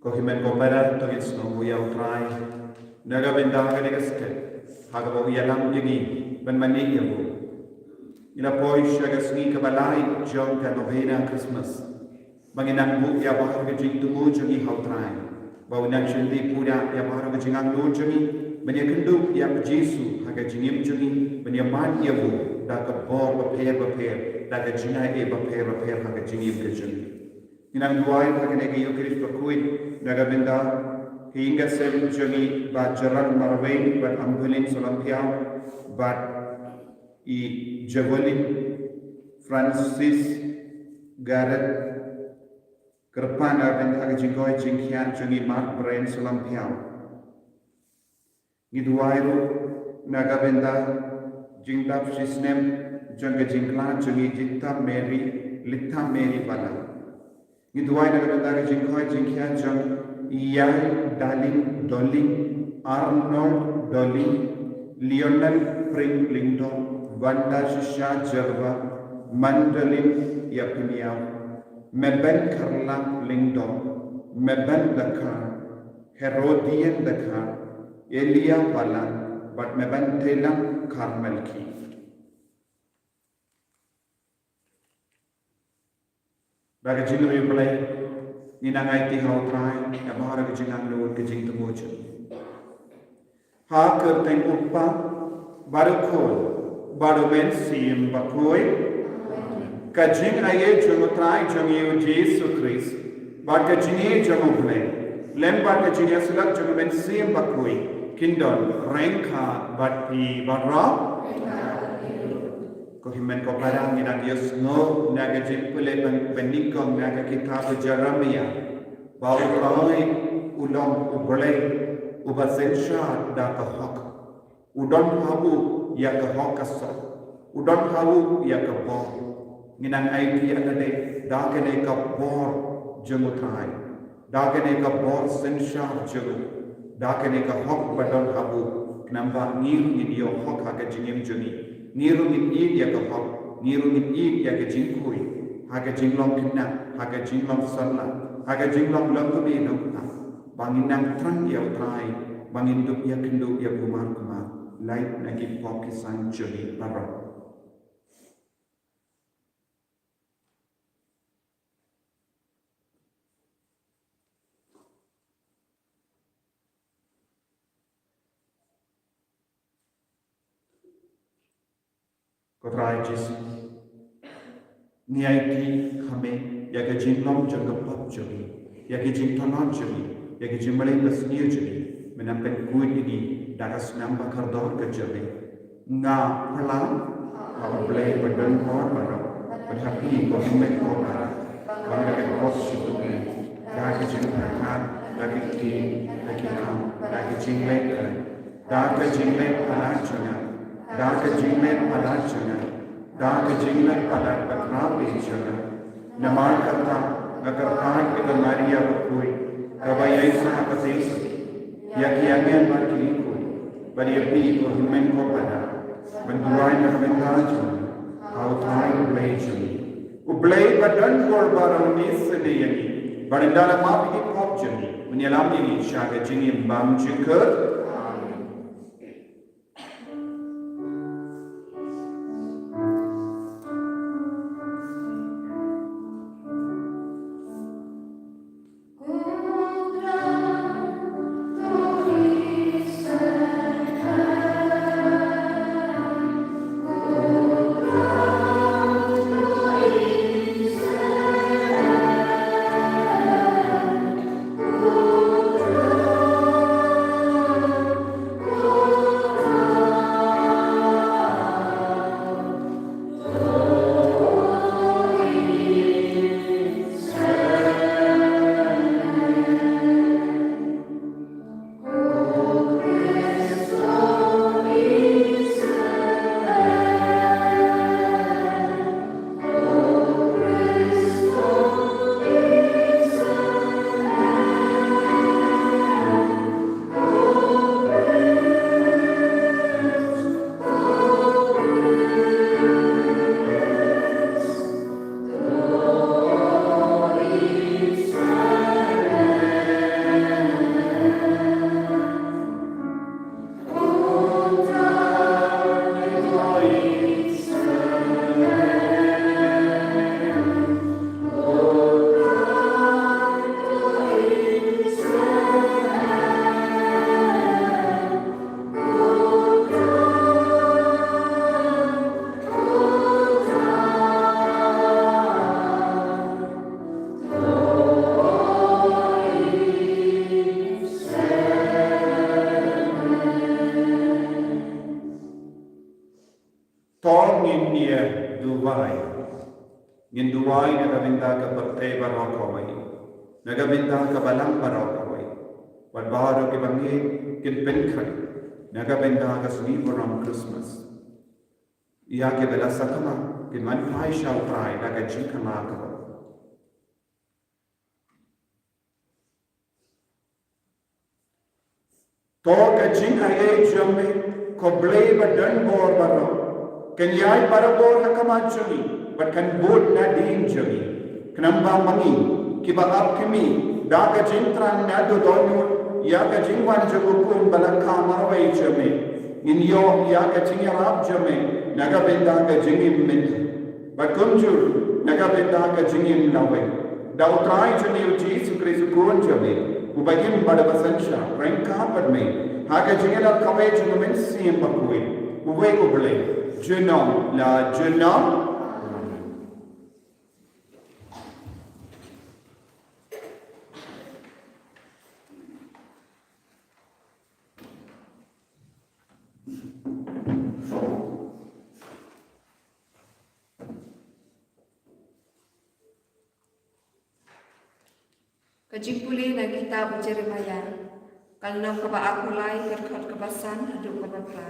Kohimen kopera togit snow ya utrai. Naga benda haga negaske. Haga bo yalam yagi ben mani yabu. Ila poi shaga sni kabalai jong ka novena Christmas. Banginang bu ya bahar ke jing tumu jongi hautrai. Bau nang shindi pura ya bahar ke jingang lo jongi. Banya kendu ya Jesu haga jingim jongi. Banya man yabu da ka bor baper da ka jingai e baper haga jingim ke jongi. Inang duai haga negi yukris Bakhuid naga benda hingga sem jongi ba jaran marwain ba ambulin solampiao ba i Javelin Francis Garrett Kerpan aben haga jingkoi jingkian jongi Mark Brain solampiao Giduairu naga benda jingdap sisnem jonga jingklan jongi Litha Mary bala Giduai naga benda jingkoi jingkian jong Ian Darling Arnold Dolly Lionel Pringlington Wanda Shisha Jerva Mandolin Yapuniao Meben Karla Lingdon Meben Dakar Herodian Dakar Elia Wala but Meben Telam Carmelki Baga Jingri Play Ninangai ti hautrai Abahara ke jingang luar ke jing temuju Ha kerteng uppa Baru kol Baru ben siyem Bakhuid Kajing aye jungutrai jungiu Jesu Christ Bad kajingi junguble Lem bad kajingi asulak jungu ben siyem Bakhuid Kindon rengka bad pi badra Kohimen ko parang minang Diyos ngo naga jimpule penikong naga kitab Jeremia bau rai ulong ublay ubasensya da kahok udon habu ya kahok kasok udon habu ya kabor minang aiti anade da kene kabor jengutrai da kene kabor sensya jeng da kene kahok badon habu kenapa ngir ni yo hok haga jingim jengi Niru min id ya ke hok, niru min id ya ke jingkui, haga jinglong kena, haga jinglong sala, haga jinglong langkumi nukta, bangin nang trang ya utrai, bangin duk ya kendu ya kumar, light nagi pokisan jeli barok. Kotrai Jesu Niaiti kami Yaga jinglom jaga pop jeli Yaga jingtonon jeli Yaga jimbalai basniya jeli Menampen kuit ini Daras namba kardor ke jeli Nga pelang Ablay badan kor barok Berhapi kohimek kor barok Bangga kos syukur Daga jinglakan Daga ki Daga kam Daga jinglakan Daga jinglakan palajana Daga jinglakan palajana Daga jinglakan palajana Namar kata Nakartaan kita Maria Bakhuid Kabayay sa kasisa Yakiyagan markilikod Bari api ko himen ko pada Banduray na kamentajan Hautay ublay jami Ublay badan kor barang nisa niyani Barindala mapigit hop jami Menyalam ini syaga jingim bam jikar nginia duwai. Ngin duwai nagabinda ka pagkay barokaway. Nagabinda ka balang barokaway. Wadbaro kibangit kin penkay. Nagabinda ka sunibo ng Christmas. Iya ke belasa kama kin manfai shall try nagajin kamakawa. To kajin ay jame ko blay badan bor baro. Kenyai parabor nakamachuni. But kan boat na din jami kanamba mangi kiba ap kimi daga jintrang na do donu ya ka jingwan jagukun balakha marwai jame in yo ya ka jingarap jame naga benda ka jingim min but kunjur naga benda ka jingim lawai da utrai jani Jesus Christ kun jame ubagim bada basansha ranka padme ha ka jingala kawai jumin sim bakhuid uwe ko ble jenom la jenom Kajipuli na kitab Jeremiah, kalnam kaba akulay kerkot kebasan haduk kebabla.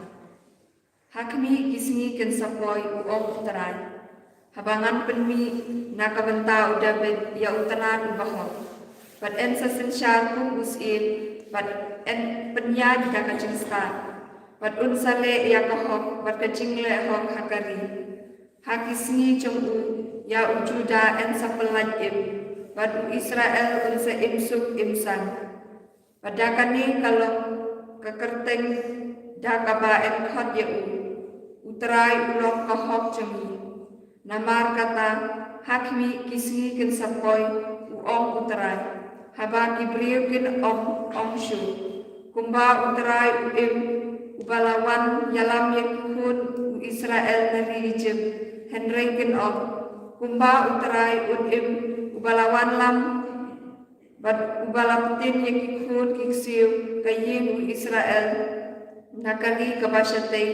Hakmi kismi ken sapoy uong utaray. Habangan penmi nakabenta udah ya utaran ubahok. But en sasensyal kung usin, but en penya jika kacing star. But unsale ya kahok, but kacing le hok hakari. Hakisni cung ya ujuda en sapelaj Badu Israel unsa imsuk imsan. Padakani kalau kekerteng dakaba khot yeu. Utrai ulok kahok jemi. Namar kata hakmi kisni kin sapoy uong utrai. Haba kibriu kin om shu. Kumba utrai uim ubalawan yalam yakun Israel nari jem. Henry kin Kumba utrai uim ubalawan lam bad ubalaputin yakikun kiksiu kayin Israel nakali kabasate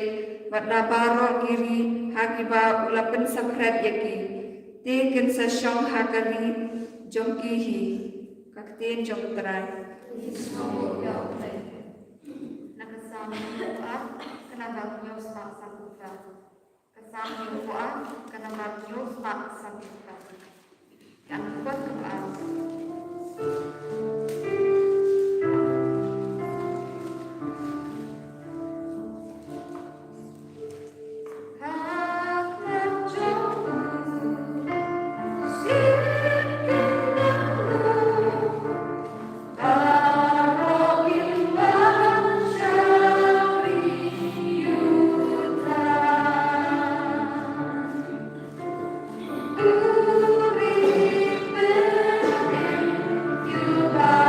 bad nabaro kiri hakiba ulapen sakret yaki teken sa syong hakali jongkihi kaktin jong terai nakasami doa kenapa nyos tak sambuka kesami doa kenapa nyos tak sambuka yang kuat kebaal. Bye.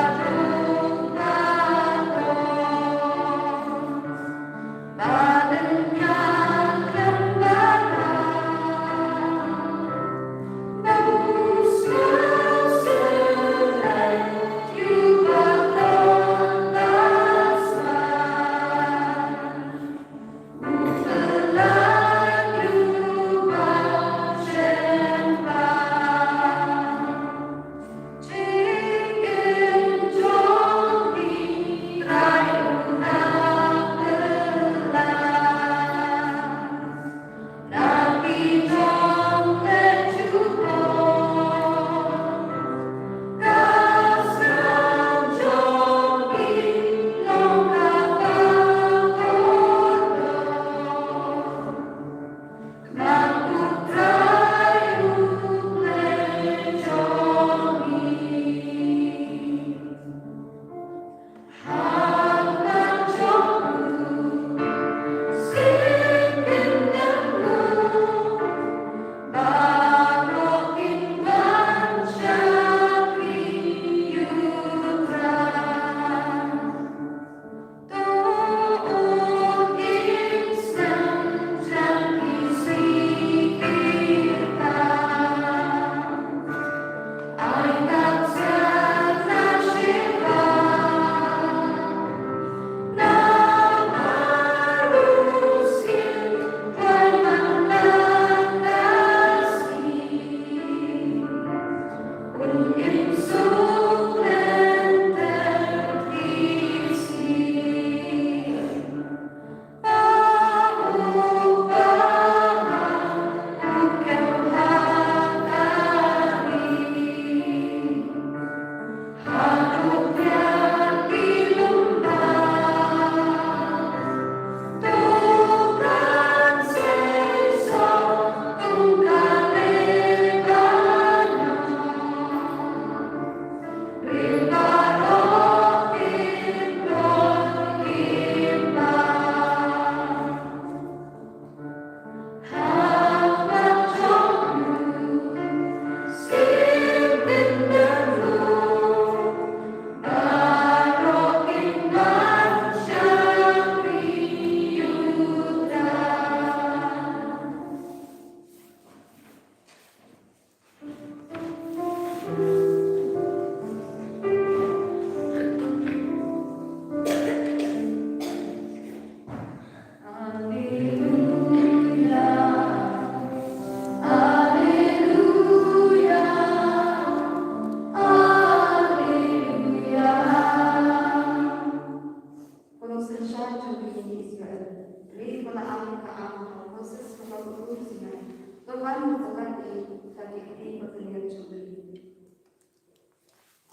Tuhan memberkati kaki ini berkeliling juga.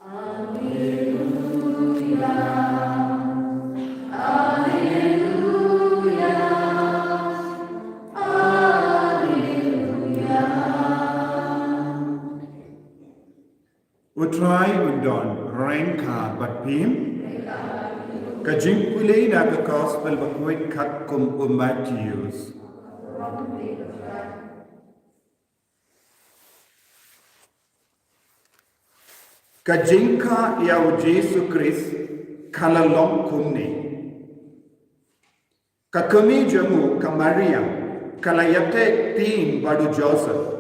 Haleluya, haleluya, haleluya. Utrai undon rengka batpim kajingpulay na ka gospel Bakhuid kat kum Matthews. Kajingka yaw Jesu Christ kalalong kumni. Kakami jamu ka Maria kalayate tin badu Joseph.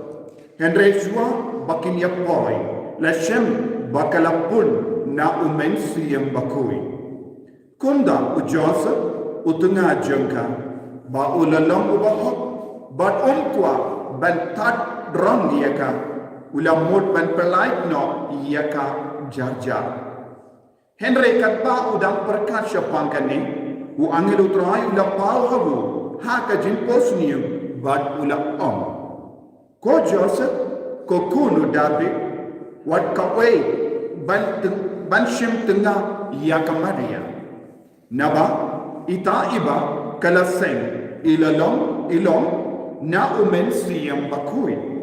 Henry Shua bakin yapoy. Lashem bakalapun na umensi yang Bakhuid. Kunda u Joseph utunga jengka ba ulalong ubahok bat umkwa bantat drong yaka ulamut ban pelait no yaka jarja. Henry katba udang perkat syapangkani u angel utrai ulapau habu haka jimpos niu bat ula Ko Joseph ko kunu David wat kawai ban shim tengah yaka Maria. Naba ita iba kalaseng ilong na umensi yang Bakhuid.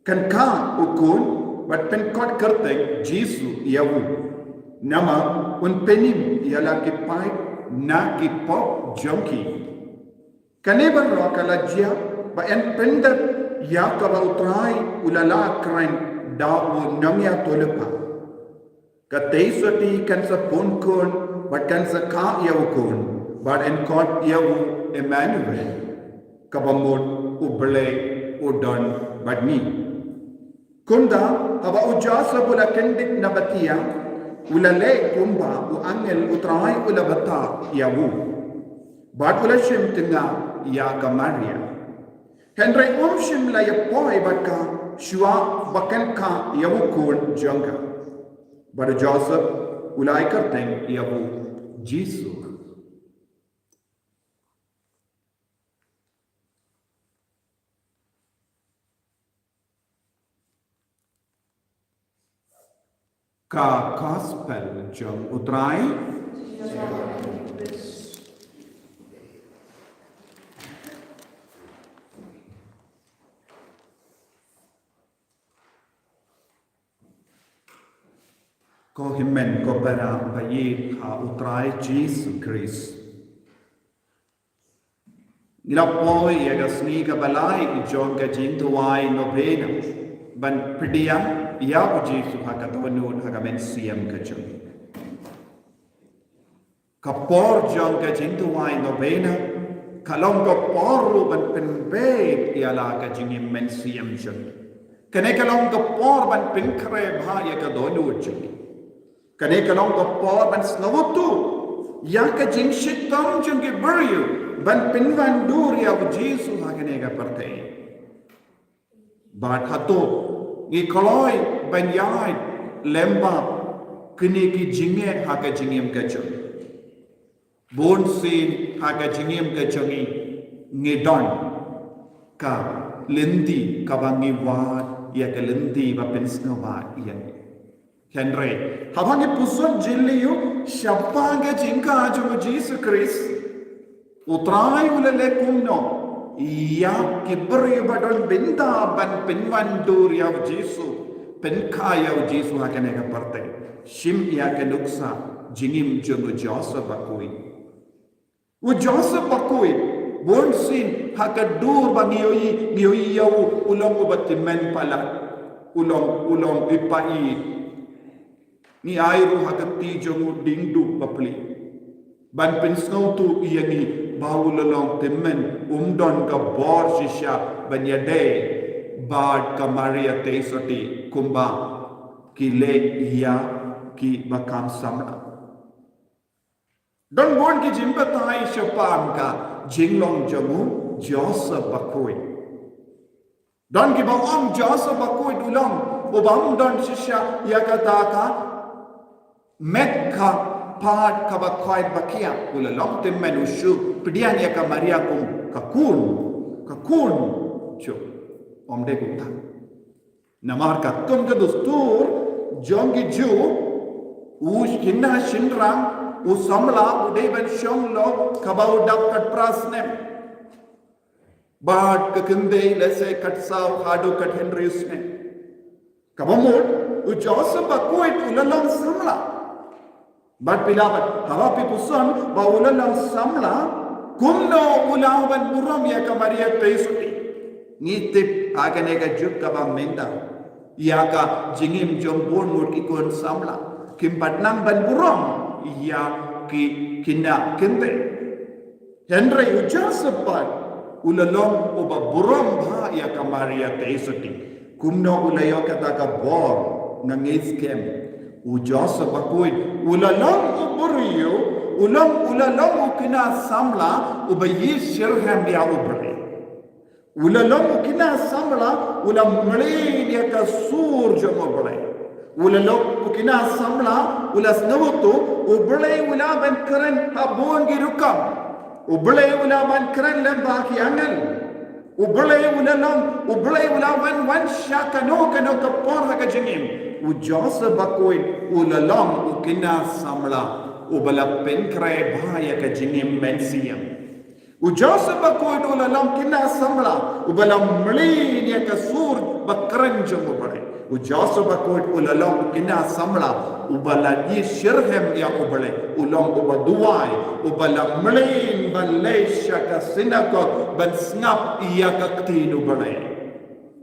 Kan ka ukun bat penkot kerteng Jesu yawu. Nama un penim ialah kipai na kipop jongki. Kaneban roh kalajia ba en pendat ya kabautrai ulala kren dawu namya tolepa. Kateisoti kan sa ponkon but kan sa ka yawkon but en kot yawu Emmanuel kabamot uble udon badni. Kunda haba ujasa bula kendik nabatia ulale kumba u angel utrai ulabata yawu. But ula shim tinga ya Maria. Henry shim la yapoi batka shua bakan ka yawu kun jangka. But Joseph ulai karteng yawu Jesu. Ka gospel jang utrai ko himen ko bara bayit ha utrai Jesu Christ. Nilapoi yagasni ka balai jong ka jintuai novena ban pidiam ya Jesu ha katawanud ha kamen siam ka jong. Kapor jong ka jintuai novena kalong ka poru ban penbet ialah ka jingim men siam jong. Kane kalong ka por ban pinkre bha ya ka donu jong. Kane kalong ka por ban snawutu ya ka jing shitam jong ke buriu ban pinvan dur ya Jesu ha kane ka parte. Bat hato ngi koloi ban yai lemba kini ki jinge ha ka jingim ka jong. Bon sin ha ka jingim ka jongi ngi don ka lendi ka bangi wa ya ka lendi ba pensnawa yan. Henry, habangi puson jilliyu syapanga jingka ajo Jesu Christ. Utrai ulale kumno ya kibri badon binda ban pinwan dur ya Jesu penka ya Jesu hakane ka parte. Shim ya ka nuksa jingim jongo Joseph Bakhuid. U Joseph Bakhuid bon sin hakadur ba ngiyoyi yaw ulong ubatimen pala ulong ipai ni airu hakati jongu dingdu papli ban pensau tu iyangi baulolong temen umdon ka bor shisha banyade bad ka Maria teisoti kumba kile iya ki bakam samna don bon ki jimbatai shapam ka jinglong jamu Joseph Bakhuid don ki bawam Joseph Bakhuid ulang ubam don shisha yakata ka Mekka part kabakhoid bakia ulalong temen ushu pidian ya ka Maria kum kakun chu om de gutta namar katum ke dustur jong ki ju us kinna shinrang usamla ude ben shong lo kabau dap kat prasnem bad ke kende lese kat saw hadu kat henrius ne kabamut u joseph Bakhuid ulalong samla bad pilabat hawa pi pusan ba ulalong samla kumno ulawan buram ya kamaria teisuti ngitip agane ka juk ka ba menda ya ka jingim jombon mur ki kon samla kim patnam ban buram ya ki kina kende henry ujasapan ulalong uba buram ba ya kamaria teisuti kumno ulayo kata ka bor nangiskem ujoseph Bakhuid ulalong uburiyo ulalong ukina samla ubayi shirham ya ubri ulalong ukina samla ulam mlin ya ka sur jomobre ulalong ukina samla ulas nawoto uble ula ban karen habon girukam uble ula ban karen lamba ki angal uble ula wan shakano kano ka porha ka jingim ujoseph Bakhuid ulalong ukina samla ubala penkre bhaya ka jingim mensiam ujoseph Bakhuid ulalong kina samla ubala mlin ya ka sur bakran jumubare ujoseph Bakhuid ulalong kina samla ubala yi shirhem ya ubale ulong ubaduai ubala mlin balesha ka sinakot ban snap ya ka tinu bale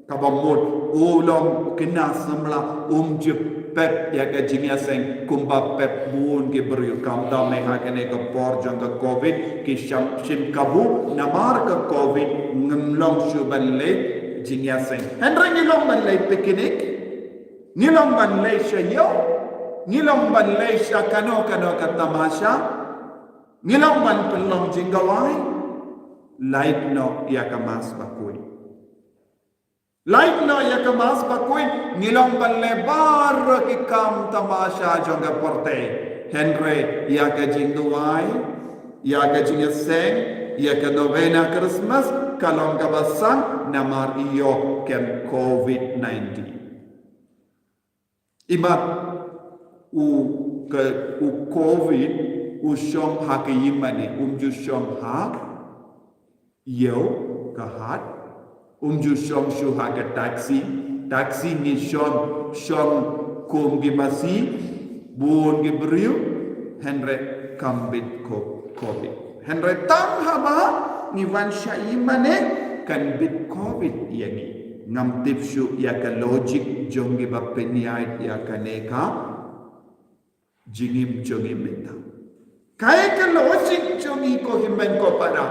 kabamut ulong kina samla umjip pep ya ka jingya seng kumba pep bun ke beriu kam da me ha kene ka por jang ka covid ki shim kabu namar ka covid ngmlong shu ban le jingya seng henry ngilong ban le picnic ngilong ban le shayo ngilong ban le kano ka tamasha ngilong ban pelong jingawai light no ya ka mas Bakhuid Like no ya ka mas Bakhuid ngilong balle bar ki kam tamasha jonga porte henry ya ka jingduai ya ka jingaseng ya ka novena Christmas kalong ka basang namar iyo kem COVID-19 ibat u COVID u shom ha ka yimane ju shom ha yo ka hat ju shom shu ha ka taxi ni shom kum gi masi bun gi briu henry kambit ko covid henry tam haba ni wan shai mane kan bit covid yani ngam tip shu ya ka logic jongi ba peniai ya ka neka jingim jongi meta kai ka logic jongi ko himen ko para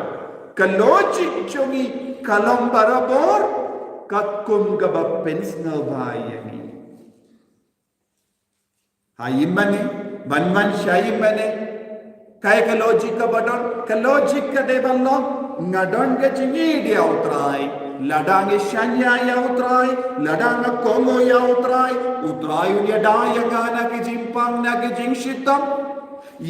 ka logic jongi kalam barabor kakum gaba pensnal bayani hayimane banman shayimane kai ka logic ka badon ka logic ka deballo ngadon ga jingi dia utrai ladang shanya ya utrai ladang kongo ya utrai unya daya ngana ki jimpang na ki jingshitam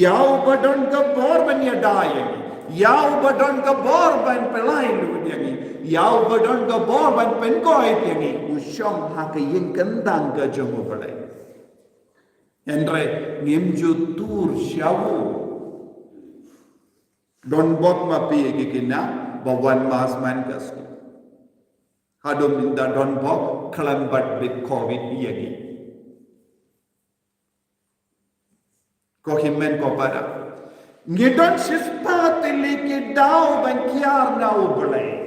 yau badon ka bor ban ya daya yau badon ka bor ban pelai lu yangi yau badon ka bor ban pen ko yangi ushom ha ka yin kandang ka jomo balai Henry ngimju tur shawu don bot mapi gikina bawan mas man kaski hadom minta don bot kelambat bit covid yagi ko himmen ko para ngidon sispati liki daw ban kiar na ubulay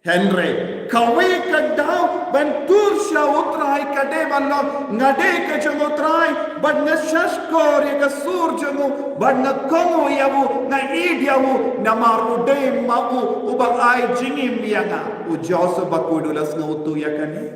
Henry kawi ka daw ban tur sha utrai ka de ballo ngade ka jong utrai ban na shashkor ka sur jongu ban na komo yawu na idyawu na maru de mabu uba ai jingim yanga u Joseph Bakhuid ulas na utu yakani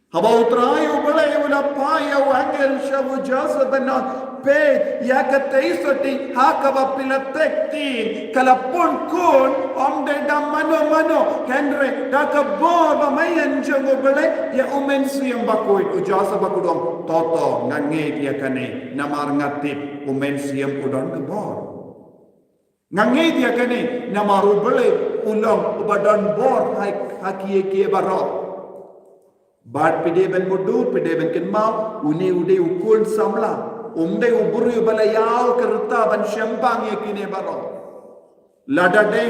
haba utrai ubulay ula paya wangel shawu Joseph banot pe ya ka teisoti hakaba pilatekti kalapun kun omde da mano Henry da ka boba mayan jongo bele ya umensiam Bakhuid u Joseph Bakhuid toto ngange ya kane namar ngatip umensiam udon ke bor ngange dia kane namaru bele ulang ubadan bor hakie kie baro. Bad pide ben mudur pide ben kenmau uni ude ukun samla. Umde uburi balayau kerta ban syambang ye kine baro. Lada de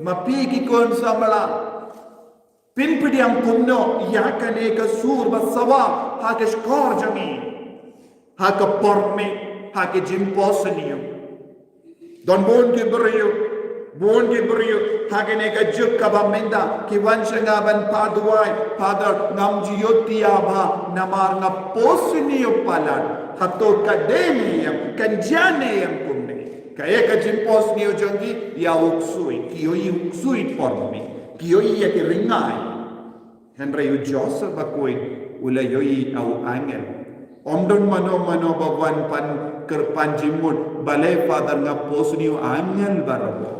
mapi ki kon samla. Pin pidiam kumno yakane ka sur basawa ha ke skor jami. Ha ka porme ha ke jimposniyo. Don bon ke beriu hagene ka juk ka bamenda ki wanshanga ban paduai padar nam jiotia ba namar nga posniyo palan hato ka deniam kan janeam kumne kaya ka jimposniyo jangi ya uksui kioi uksui porme kioi ya ki ringai Henry Joseph Bakhuid ula yoi au angel omdon mano bawan pan kerpan jimut balai father nga posniyo angel barabo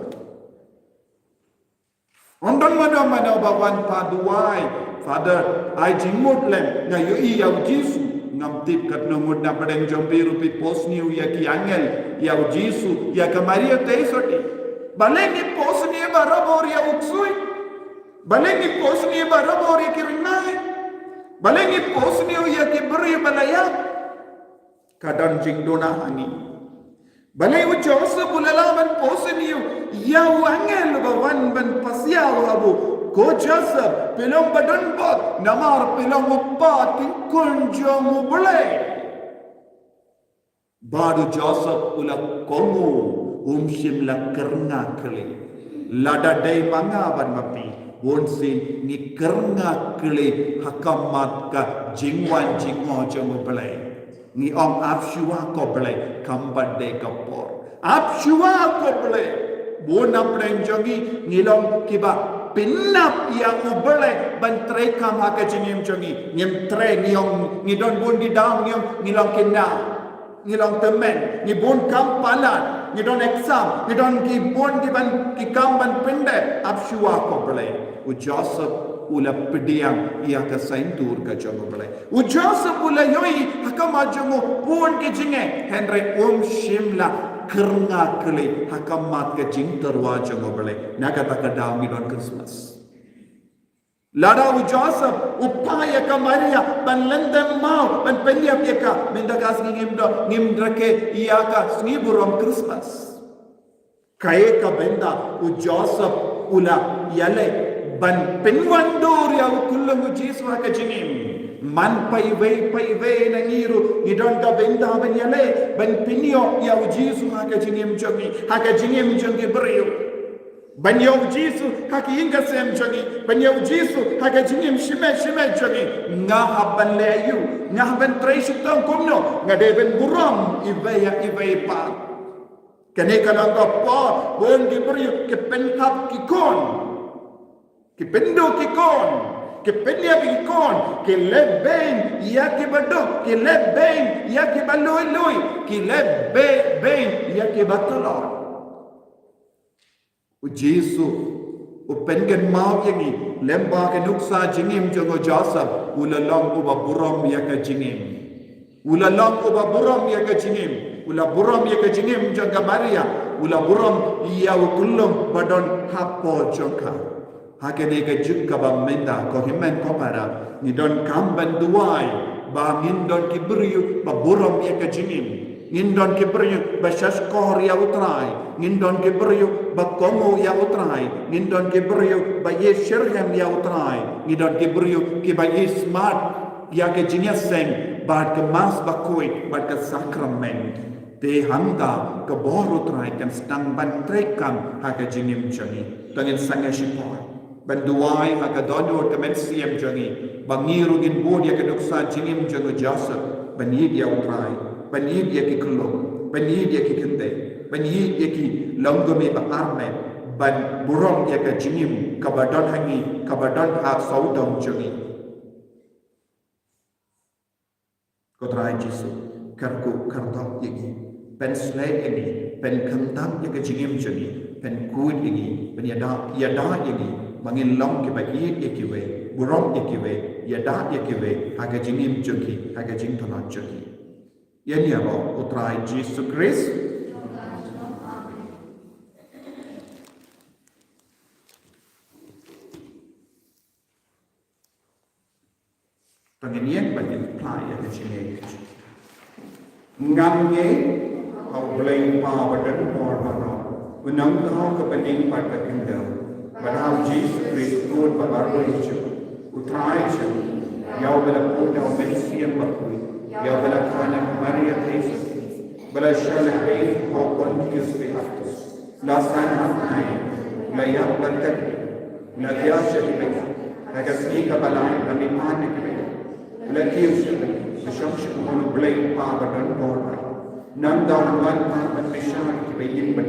Ondon mana bawan paduai father ai jimut lem na yoi yau Jisu ngam tip kat nomod na padang jombi rupi posniu ya ki angel yau Jisu ya ka Maria teisoti balengi posni barabor ya uksui balengi posni barabor ya kirinai balengi posni ya ki beri balaya kadang jingdona hani balai Joseph ulalaman posniu Yau angel bawan ban pasiaw abu ko Joseph pelong badan bot namar pelong upat tingkon jomu belai baru Joseph ula komu umsim kerna keli lada day manga ban mapi bonsin ni kerna keli hakamat ka jingwan jingo jomu belai ni ong afshua ko belai kambat day kapor afshua ko belai Bona prenjongi ngilong kiba pinap yang ubele bantre kam haka jingim jongi ngim tre ngiyong ngidon bun di dalam ngilong kena ngilong temen ngibun kam palan ngidon exam ngidon kibun di ban kikam ban pende abshua ko bele u Joseph ula pediang ia ka saintur ka jongo bele u Joseph ula yoi hakama jongo bun ki jinge Henry shimla kerna kele hakamat ke jing terwa jongo bele naga takadau ngidon Christmas lada u Joseph upaya ka Maria ban lendem mau ban penyap yaka mendakas ngimdrake iaka sniburom Christmas kaye ka benda u Joseph ula yale ban penwandur ya kullu Jesu ka jingim man pai ve na ngiru ngidon ka benda ban yale ban pinio ya Jesu ka jingim jongi beriu ban ya Jesu ka inga sem jongi ban ya Jesu ka jingim shime jongi nga ban leyu nga ban treisuk tang komno nga de ben buram ive pa kane kalang ka pa bon di beriu ke penkap kikon ke pendo kikon ke penya bikon ke leben ya ke badok ke leben ya ke baloi ke leben ya ke batolor u Jesu u pengen mau yangi lemba ke nuksa jingim jongo Joseph ulalong u baburam ya ke jingim ulalong u baburam ya ke jingim ula buram ya ke jingim jonga Maria ula buram ya kullum badon hapo jonga Hakene ke juk kabam menda ko himen ko para ni don kamban duai ba ngindon ki beriu ba borom ya ke jingim ngindon ki beriu ba shaskor ya utrai ngindon ki beriu ba komo ya utrai ngindon ki beriu ba ye sherhem ya utrai ngindon ki beriu ki ba ye smart ya ke jinyaseng ba ke mas Bakhuid ba ke sakrament te handa ke bor utrai kan stang ban trekam ha ke jingim jani tangin sanga shipor Banduai haka donor kemen siam jangi bangiru gin bod ya kedoksa jingim jango Joseph banid ya utrai banid ya ki kulong banid ya ki kende banid ya ki longgome ba arme ban burong ya ka jingim kabadon hangi kabadon ha saudong jangi kotrai Jesu karku kardok yagi pen slay yagi pen kantam ya ka jingim jangi pen kud yagi pen yada yagi mangin long ke bayi ekiwe burong ekiwe yada ekiwe haga jingim junki haga jing thona junki yani abo utrai Jesus Christ Panginian bagi play yang kecil. Ngamnya kau boleh pawadan orang. Unang kau kepenting pada kingdom. Padahal Jesus Kristus berbaru itu. Utrai itu. Yau bela punya Mynstep Bakhuid. Yau bela kana Maria Yesus. Bela syalah bayi kau pun kisah. Lasan apa? Layak lantak. Layak syahid. Agar sehingga balai kami mana kita. Lakius Shamshik on blame power and border. None down one part but Mishan to begin but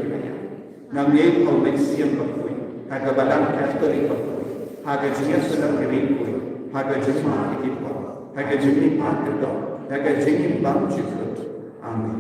Nangay of Mynstep Bakhuid, Hagabalan Catholic Bakhuid, Hagajinasulam Rikui, Hagajima Ikipa, Hagajini Pakado, Hagajini Bamchifut. Amen.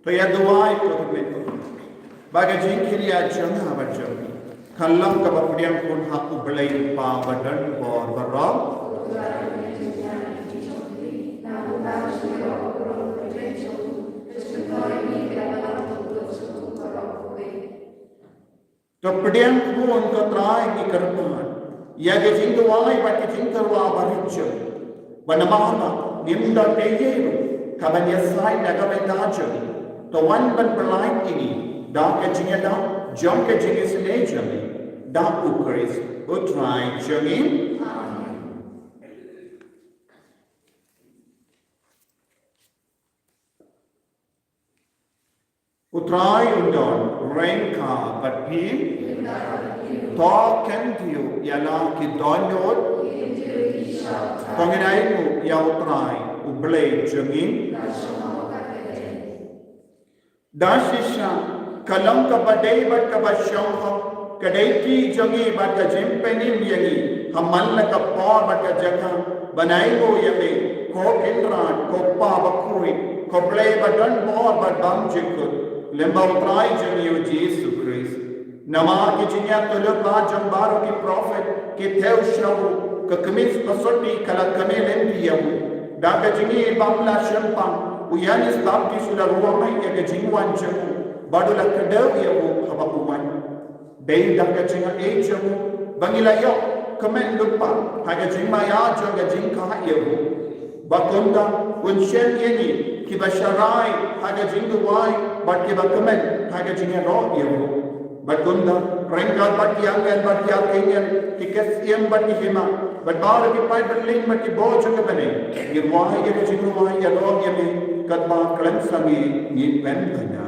Toya doai ko beto. Baga jingkiri ajang abajang. Kallam ka bapdiang pun haku belai pa badan bor barang. Topdiang pun ka trai di kerpan. Ya ge jingwai ba ke jingkarwa barijang. Banamana nimda teyeru kabanya sai nagamay tajang. Tawan ban berlain ini, dah kecingnya dah, jom kecingnya senejami, dah ukeris, utrai jengin. Utrai undon, rengka batpim, token tiu, ialah kidonyot, panginainmu, ya utrai, ublay jengin. Dashisha kalam ka badai bat ka bashauha kadai ki jangi bat ka jempenim yangi hamal ka pa bat ka jaka banai go yame ko kindran ko pa Bakhuid ko play badan bor bat bam jikut lemba utrai jangi o Jesus Christ nama ki jinya tolo pa jambaro ki prophet ki theo shaw ka kamis pasoti kala kamelen diyamu da ka jingi bamla shampang Uyanis bapti sudah ruamai ya kejingwan cemu badulah kedau ya bu habakuman dei dah kejinga cemu bangila yo kemen lupa haga jingma ya jaga jingka ya bu bakunda unshen yeni kibasharai haga jingwai bat kibakemen haga jinga ro ya bu bakunda rengkal bat yangan bat yakenyan kikas yang bat hima bat bar ki pai berling bat ki bojo ke bane girwai ya jingwai ya ro ya be katma kelan sangi ni pen bana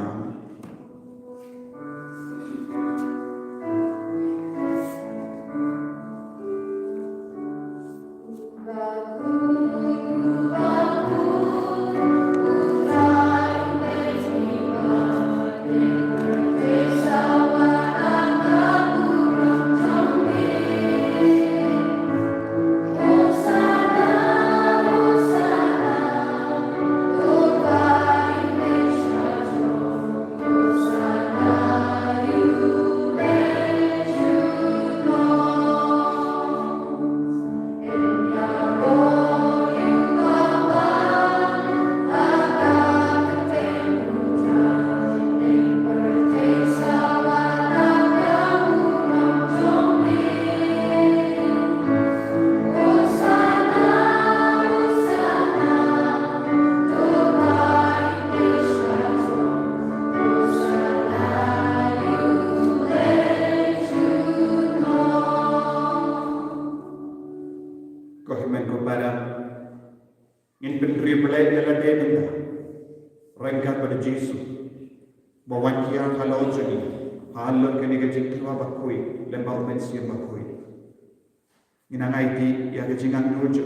Kohimen ko para in pentri pelai dalam dia benda rengkat pada Yesus bawan kia halau jadi halal kini kecing terwa Bakhuid lembau Mynstep Bakhuid inangai di ya kecingan rojo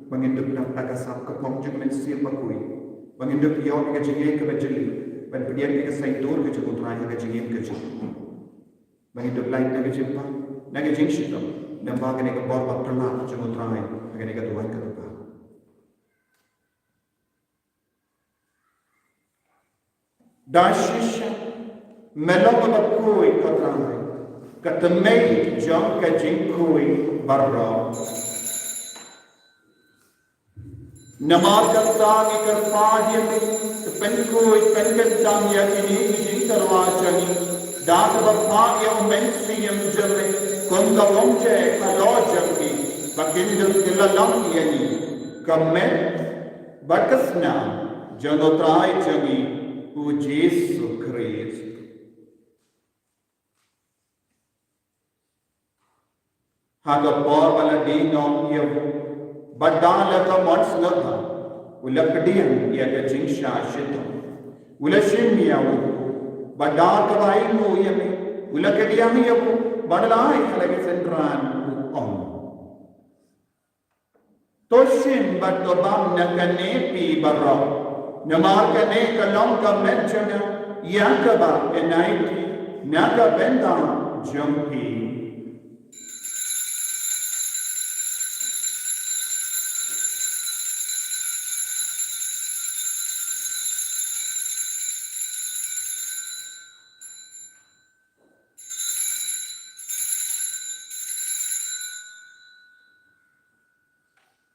menginduk dak takasap kepong jeng Mynstep Bakhuid menginduk ya kecingin ke bejeli ban pedian ke saitur ke jeng utranya kecingin ke jeng menginduk lain ke jempa nage jeng sitam lembau kini ke bor bakterna jeng utranya kini ke tuan ke depan Dashisha melong Bakhuid katrangai katemei jong ka jingkui barra namar katang ikarpahya penkui penkantang yakini jing tarwachani dak barpahya Mynstep jame konda wongje kalojaki bakindul kilalang yani kamet bakasna janotrai jami o Jesus Cristo. Haga por wala dino ya badala ka mons lata ulakdiyan ya ka jingsha shita ulashimya wo badal ka bai mo ya me ulakdiyan ya wo badalai halage sentran on toshim batobam nakanepi barra Namarkane kalongka menchana yakaba enaiti naga benda jumpi.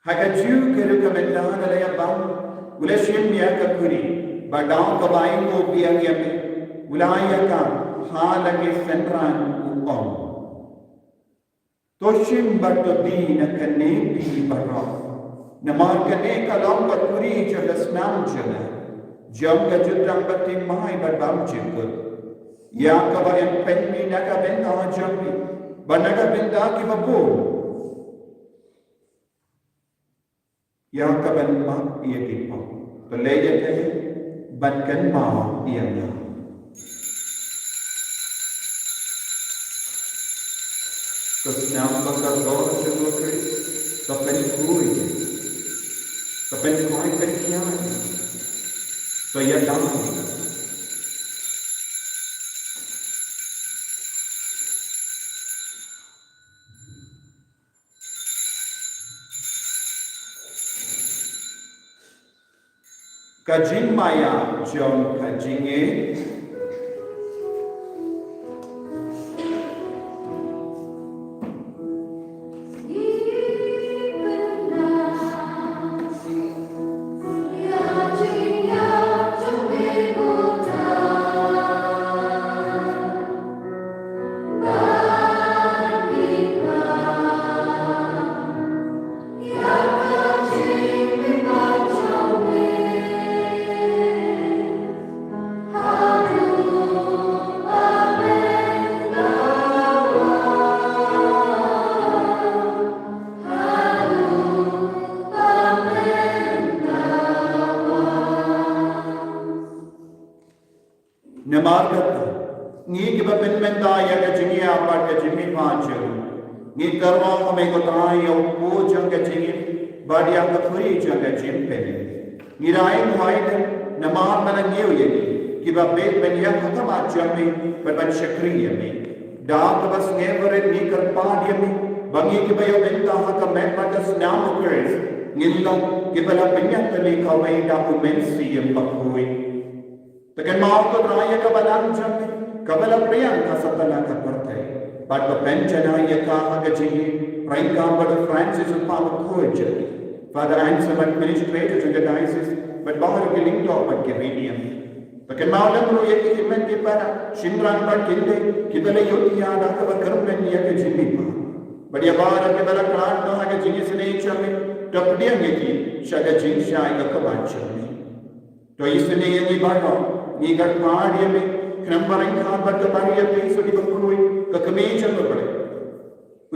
Hakaju kerukamendana laya bang Ulashim ya kakuri, badang kabain ko biyang yami, ulaya ka halage sentran uong. Toshim bato di na kane di barra, namar kane kalam kakuri jagas nam jana, jam ka jutang batim mahay badam jikut. Ya kabayan penmi nakabenda jambi, banakabenda ki babul. Ya kaban ma iya kipa. Pelajak kaya batkan ma iya nya. Kesnam bakal dor jenglo kris, kapan kui, kapan kui perkian, saya damai. Kajing maya jom kajinge Namargata, ni ke bapinmenta ya ke jingi apa ke jimi pancu, ni karwa kami kotrai ya upo jang ke jingi, badi yang kafuri jang ke jimpeni, ni raing haide namar mana niu ye, ki bapet benya kotama jami berban syakri ya mi, dah kebas ngeveret ni karpa dia mi, bangi ke bayo benta haka mempatas namu keris, ngilong ke bala benya tali kawai dah Mynstep Bakhuid. Tekan mau ko raya ka balang jami kabala priyan ka satala ka partai but the penchana ya ka agaji ranka but Francis of Bakhuid Father Ansem administrator to the diocese but bahar ke link to but ke medium tekan mau lam ro ye ki himmet ke para shimran but kinde kidale yotiya da ka karum ben ya ke jimi pa badiya bahar ke bala kran no ha ke jini sene chami tapdiya ye ki shaga jin shai ka kabachami to isne ye ni bahar ni garpad yame krambarang khan bat bari ye so di Bakhuid ka kame chal pade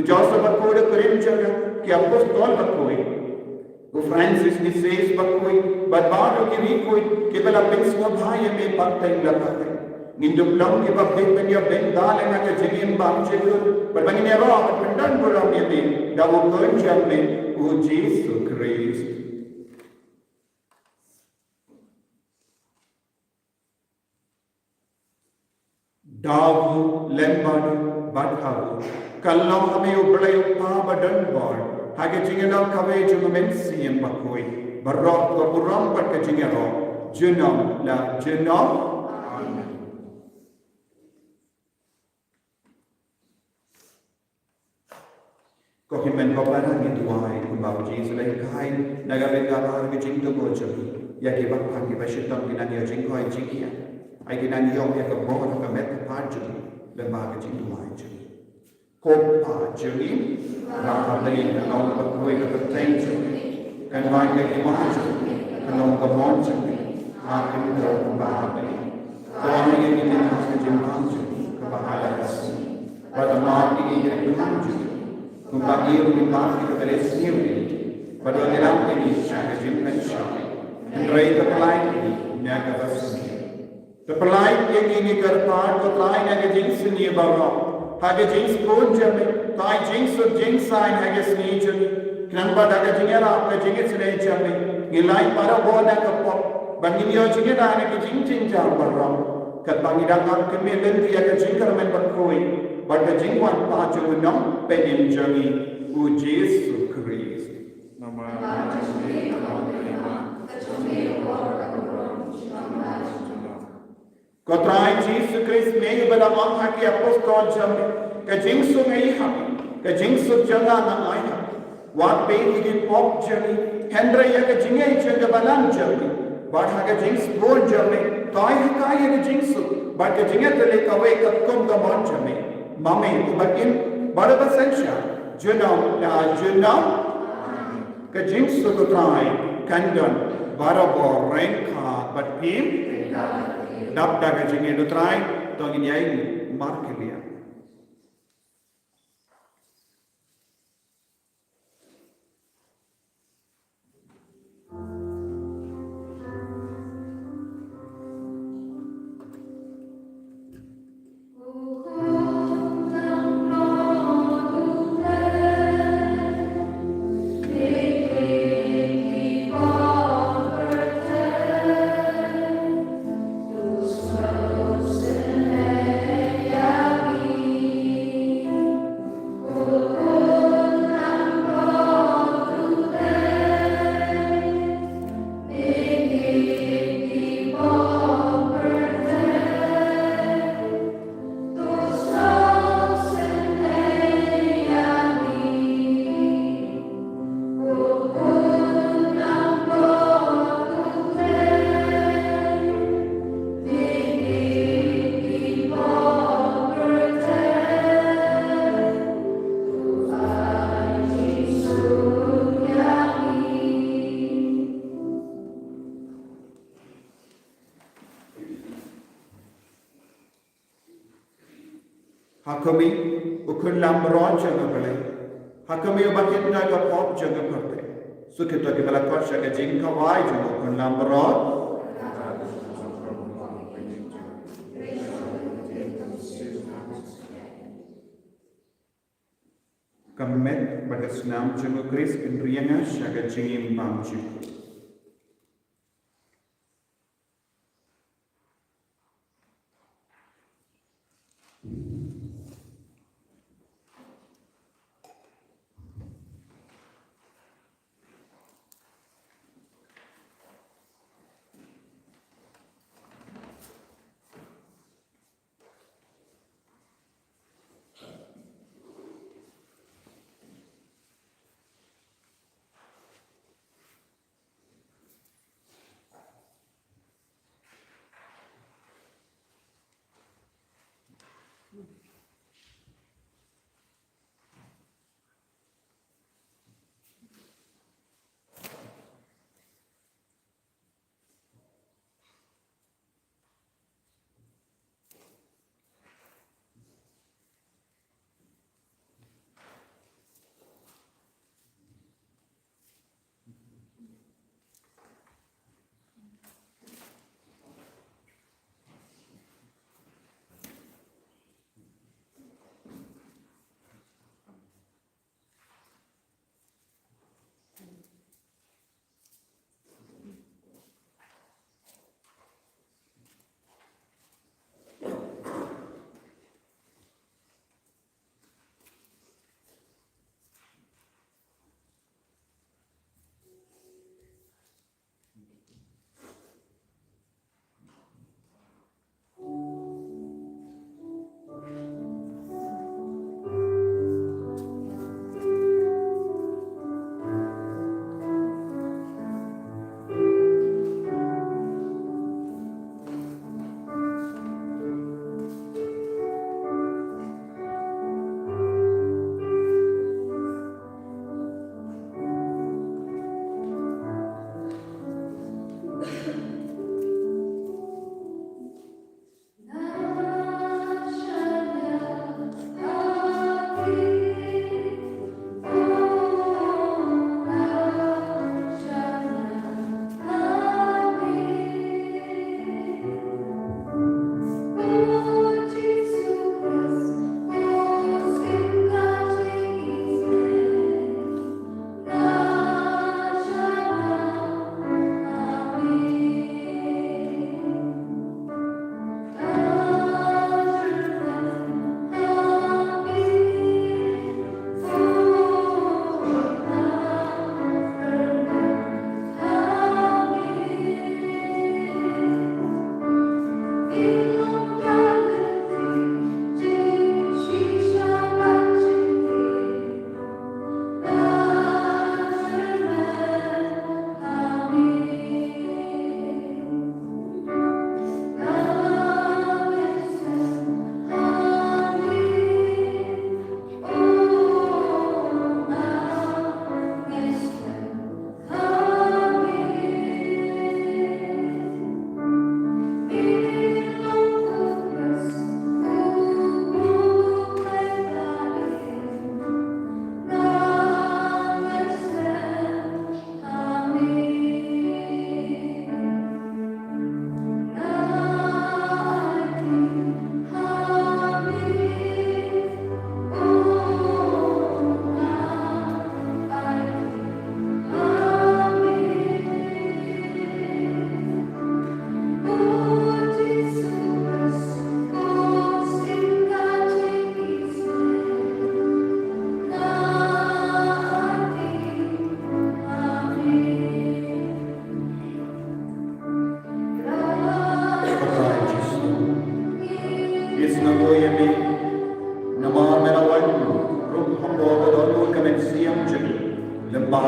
Joseph Bakhuid keren jaga ki apostol Bakhuid. Francis ni says Bakhuid, but baru kiri Bakhuid ke bala ben semua bahaya me partai belakang. Ninduk long ke bab ben ben ya ben dal na ke jengim bam jegur, but bangin ya roh pendan bolam ya ben dawo keren jam me o Jesus Christ. Dawu lembadu badhawu kalau hame ubrai uppa badan bor hage jingena kave jumen siem Bakhuid barok ko puram pat ke jingero junam la junam ko himen ko parang ituai ko bau Jesus lai kai naga beta har ke jing to ko chabi ya ke bakhan ke bashitam kinani jing ko ai jingia ai kinani yom ya ko bor ka met pa chabi le ba ke jing tuai chabi ko pa chabi ra ka dai na no ko koi ka teng chabi kan ba ke ma chabi kan no ka mon chabi ha ke ro ko ba ba ko ai ke ni na ke jing ma chabi ka ba hala ka si ba ta ma ke ke tu chabi Kumpagiro ni Pati Palestine, pada dalam ini saya jumpa siapa. Andai terpelai ini naga bersih. Terpelai ini kerpat terpelai naga jenis ni bawa. Haga jenis pun jami, tai jenis sub jenis sain haga seni jami. Kenapa naga jenis apa jenis seni jami? Nilai para bola kapok. Bagi dia jenis naga jenis jam bawa. Kat bagi dalam kemudian dia jenis kerana Bakhuid. Pada jingwan pacu nam penim jangi u Yesus Kristus. Nama Kotrai Yesus Kristus me bala mang haki apostol jangi ke jingsu me ha ke jingsu janga na ai ha wat pe di pop jangi hendra ya ke jingai janga balan jangi bat ha ke jings bol jangi tai ha ya ke jingsu bat ke jingai tele ka we ka kom ka mon jangi Mami, bakin pada bahasa jenam la jenam kejing sukutrai kandan barabo rengka batin dap dah kejing itu trai tongin yai markelia. Hakami ukun lamron jaga bale. Hakami ubakin naga pop jaga perte. Sukita ke bala kosha ke jing kawai jaga ukun lamron. Kamet bagas nam jaga Kris indriyanga jaga jingim bamju.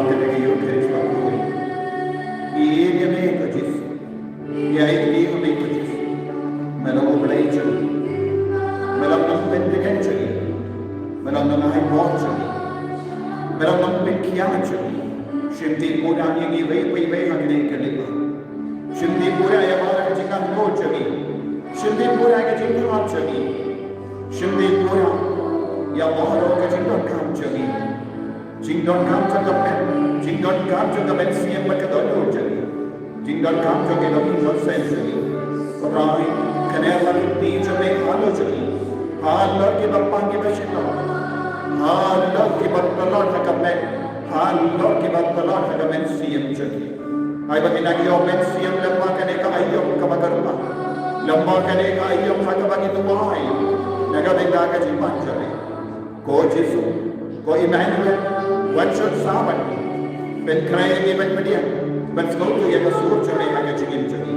katagiyo keris Bakhuid. Iye me kajis. Yait di hame kajis. Melam oblay chali. Melam nam pendigan chali. Melam nam hai mor chali. Melam nam penkiya chali. Shimti pura yegi vei hagne kalipa. Shimti pura yamara kajikan no chali. Shimti pura kajikan chali. Shimti pura yamara kajikan kam chali. Jingdon kam chakapen. Jingdon kam chakapen siyam bakadon chali. Jingdon kam chakapen no senchali. Rai kanela ki jame halo chali. Halo ki bappa ki bashita. Halo ki battala chakapen. Halo ki battala chakapen siyam chali. Ay baginagi o men siyam lamma kane ka ayyom kamagarpa. Lamma kane ka ayyom hakabagi tuwai. Nagadinda ka jiman chali. Ko Jesu, ko Emmanuel, one shot saban. Ben crying even media. Ben slow to get a sword chali aga chigin chali.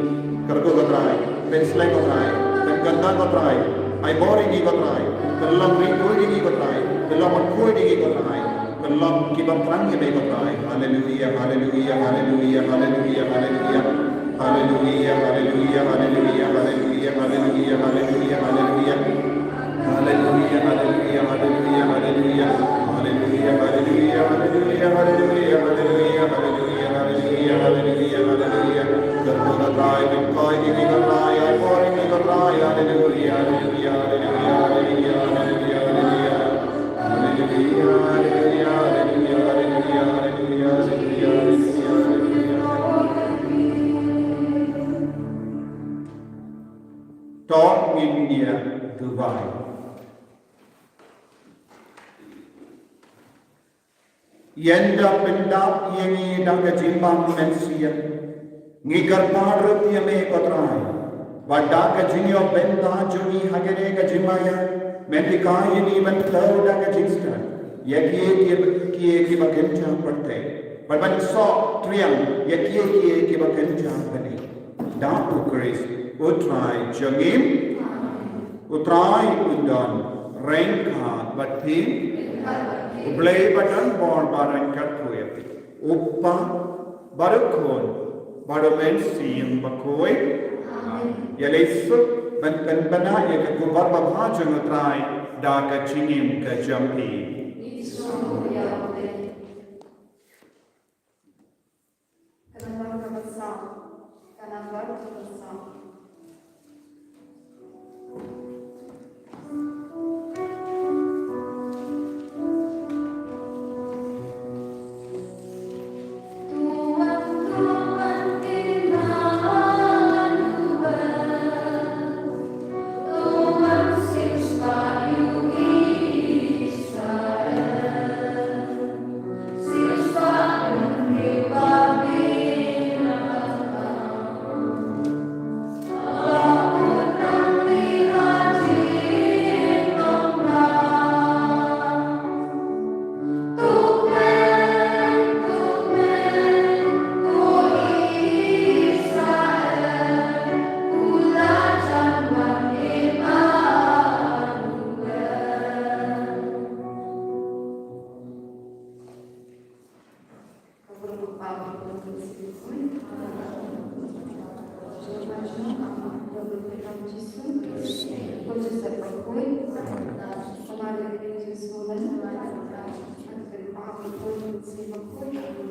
Kargo gatrai, ben slay gatrai, ben ganda gatrai. Ay boring gatrai. Kallam recording gatrai. Kallam recording gatrai. Kallam kibaprang gatrai. Hallelujah, hallelujah, hallelujah, hallelujah, hallelujah. Hallelujah, hallelujah, hallelujah, hallelujah, hallelujah, hallelujah, hallelujah. Hallelujah, hallelujah, hallelujah, hallelujah. Hallelujah, hallelujah, hallelujah, hallelujah, hallelujah, hallelujah, hallelujah, hallelujah, hallelujah. Karuna try, Bitcoin, giving a try, I'm pouring a try, hallelujah, hallelujah, hallelujah, hallelujah, hallelujah, hallelujah. Hallelujah, hallelujah, hallelujah, hallelujah, hallelujah, hallelujah, hallelujah. Talk India Dubai. Yenda pendap yengi daga jimbang mensia. Ngigar parut yame kotrai. Wadaka jinyo benda juni hagere ka jimaya. Mendika yeni bentau daga jinsta. Yaki ki bakenta perte. But saw triang yaki ki bakenta bani. Dapu Chris utrai jangim. Utrai undan. Rengka batin. Ublay batan born barang katuyati. Uppa barukon barumen siyang Bakhuid. Yalesu bana yakakubar babhajan utray daga chingim ka jampi. Bakhuid,